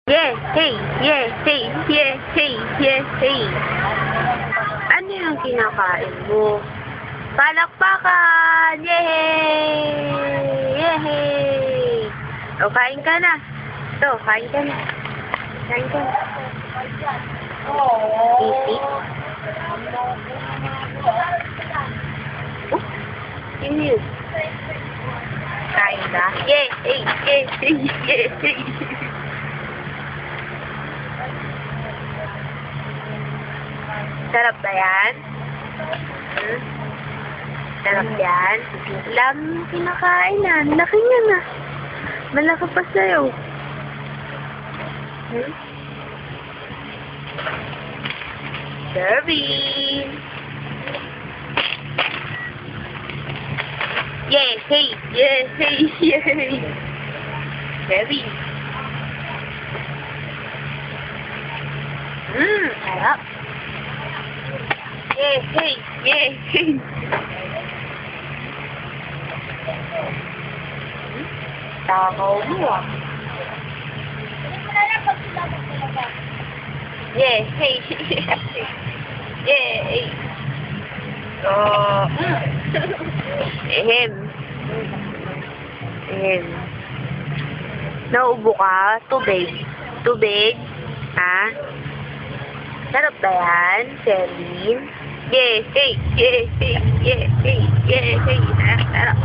Yeah, hey, yeah, hey, yeah, hey, yeah, hey. Ano yung kinakain mo? Palakpakan! Yay! Yay! O, kain ka na. Ito, kain ka na. Kain ka na. Easy. Oh, yun yun. Kain ka? Yay! Hey, yay, hey, yeah, hey. Sarap ba yan? Hmm? Sarap yan? Alam mo kinakain na. Laki niya na. Malaki pa sa'yo. Hmm? Serving! Yay! Hey! Yay! Hey! Yay! Serving! Sarap! Yay! Hey! Yay! Hey! Takaw mo ah. Yay! Hey! Yay! Oh! Ehem! Ehem! Nauubo ka? Tubig? Tubig? Ha? Sarap ba yan, Celine? Yay! Hey! Yay! Hey! Yay! Hey! Yay! Hey! Sarap!